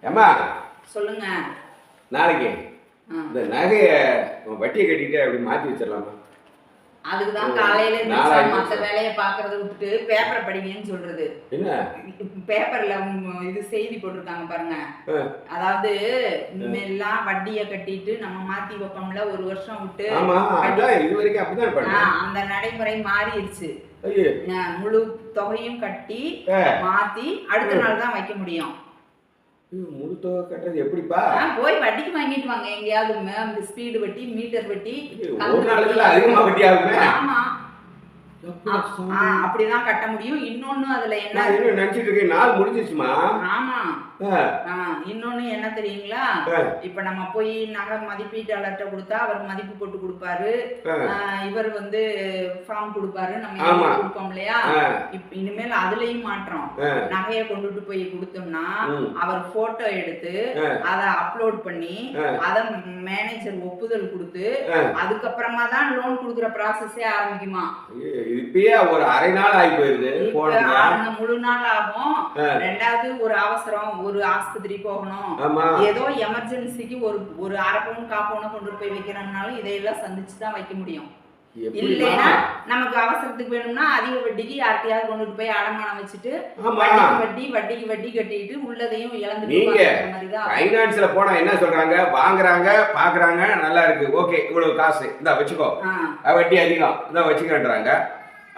ஏம்மா சொல்லுங்க. நாளைக்கு இந்த நகையை வட்டியை கட்டிட்டு அப்படி மாற்றி வச்சிடலாமா? அதுக்குதான் காலையில மற்ற வேலையை பாக்குறத விட்டுட்டு பேப்பரை படிங்கன்னு சொல்றது. என்ன பேப்பர்ல இது செய்தி போட்டிருக்காங்க பாருங்க. அதாவது இனிமேல்லாம் வட்டியை கட்டிட்டு நம்ம மாத்தி வைப்போம்ல, ஒரு வருஷம் விட்டு இது வரைக்கும் அப்படிதான் அந்த நடைமுறை மாறிடுச்சு. முழு தொகையும் கட்டி மாத்தி அடுத்த நாள் தான் வைக்க முடியும். முழு தொகை கட்டுறது எப்படிப்பா? போய் வட்டிக்கு வாங்கிட்டு வாங்க எங்கேயாவது, ஸ்பீடு வட்டி, மீட்டர் வட்டி, ஒரு நாளுக்குள்ள அதிகமா வட்டி ஆகுமே. ஆமா, அப்படிதான் கட்ட முடியும். இன்னொன்னு அதுல என்ன நினைச்சிட்டு இருக்கேன், நாள் முடிஞ்சிச்சுமா. ஆமா, இன்னொன்னு என்ன தெரியுங்களா? இப்ப நம்ம போய் நகை மதிப்பீட்டாளர்கிட்ட கொடுத்தா அவர் மதிப்பு போட்டு கொடுப்பாரு, இவர் ஃபார்ம் கொடுப்பாரு, நம்ம கொடுப்போம் இல்லையா? இப்ப இனிமேல் அதுலயும் மாற்றம். நகையை கொண்டுட்டு போய் கொடுத்தோம்னா அவர் போட்டோ எடுத்து அதை அப்லோட் பண்ணி அத மேனேஜர் ஒப்புதல் கொடுத்து அதுக்கப்புறமா தான் லோன் கொடுக்குற ப்ராசஸே ஆரம்பிக்குமா. இப்பயே ஒரு அரை நாள் ஆகி போயிருது, முழு நாள் ஆகும். ரெண்டாவது ஒரு அவசரம், ஒரு ஆஸ்பத்திரி போகணும், ஏதோ எமர்ஜென்சிக்கு ஒரு அரை பவுன் காப்பவுன் கொண்டு போய் வைக்கிறோம்னாலும் இதையெல்லாம் சந்திச்சு தான் வைக்க முடியும். இல்லைன்னா நமக்கு அவசரத்துக்கு வேணும்னா அதிக வட்டிக்கு யார்கிட்டயாவது கொண்டுட்டு போய் அடமானம் வச்சுட்டு வட்டிக்கு வட்டி கட்டிட்டு உள்ளதையும் இழந்து போனா என்ன சொல்றாங்க, வாங்குறாங்க பாக்குறாங்க, நல்லா இருக்கு, ஓகே இவ்வளவு காசு இந்த வச்சுக்கோ, வட்டி அதிகம் இந்த வச்சுக்கன்றாங்க.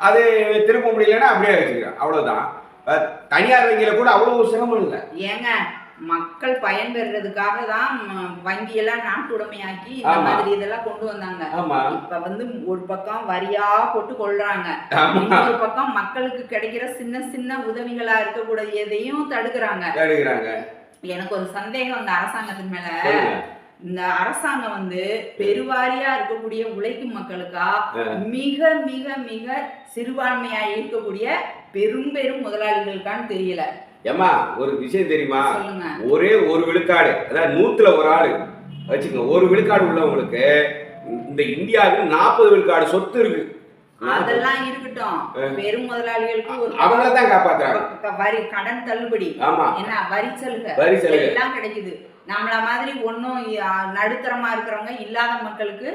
அது திரும்ப முடியலன்னா அப்படியே வச்சுக்கிறேன், அவ்வளவுதான். தனியார் வங்கியில கூட அவ்வளவு சிரமம் இல்லை. ஏங்க, மக்கள் பயன்பெறதுக்காக தான் வங்கியெல்லாம் நாட்டுடைமையாக்கி இந்த மாதிரி இதெல்லாம் கொண்டு வந்தாங்க. இப்ப ஒரு பக்கம் வரியா போட்டு கொள்றாங்க, இன்னொரு பக்கம் மக்களுக்கு கிடைக்கிற சின்ன சின்ன உதவிகளா இருக்கக்கூடிய எதையும் தடுக்கிறாங்க. எனக்கு ஒரு சந்தேகம் அந்த அரசாங்கத்தின் மேல. இந்த அரசாங்கம் பெருவாரியா இருக்கக்கூடிய உழைக்கும் மக்களுக்கா, மிக மிக மிக சிறுபான்மையா இருக்கக்கூடிய பெரும் பெரும் முதலாளிகளுக்கான்னு தெரியல. ஏமா ஒரு விஷயம் தெரியுமா? ஒரே ஒரு விழுக்காடு, அதாவது 100ல ஒரு ஆளு வச்சுக்கோங்க, ஒரு விழுக்காடு உள்ளவங்களுக்கு இந்த இந்தியாவில் 40 விழுக்காடு சொத்து இருக்கு. அதெல்லாம் இருக்கட்டும், பெரும் முதலாளிகளுக்கு அவங்களதான் காப்பாத்துறாங்க. வரி, கடன் தள்ளுபடி, என்ன வரி சலுகை எல்லாம் கிடைக்குது. நம்மள மாதிரி ஒன்னும் நடுத்தரமா இருக்கிறவங்க இல்லாத மக்களுக்கு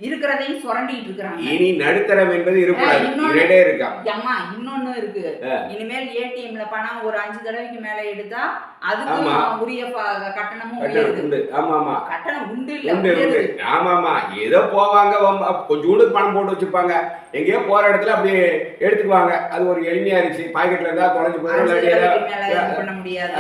இருக்கிறதையும் சுரண்டிட்டு இருக்காங்க. இனி நடுத்தரம் என்பது இன்னொன்னு இருக்கு. இனிமேல் ஏடிஎம்ல பணம் ஒரு 5 தடவைக்கு மேல எடுத்தா அதுக்கும் உரிய கட்டணமும் உயருது. கட்டணம் உண்டு இல்ல. ஆமாமா, ஏதோ போவாங்க கொஞ்சோண்டு பணம் போட்டு வச்சிருப்பாங்க, எங்கேயோ போற இடத்துல அப்படியே எடுத்துக்குவாங்க. அது ஒரு எளிமையா இருந்துச்சு, பாக்கெட்ல இருந்தா தொலைஞ்சு போயிடும், பண்ண முடியாது.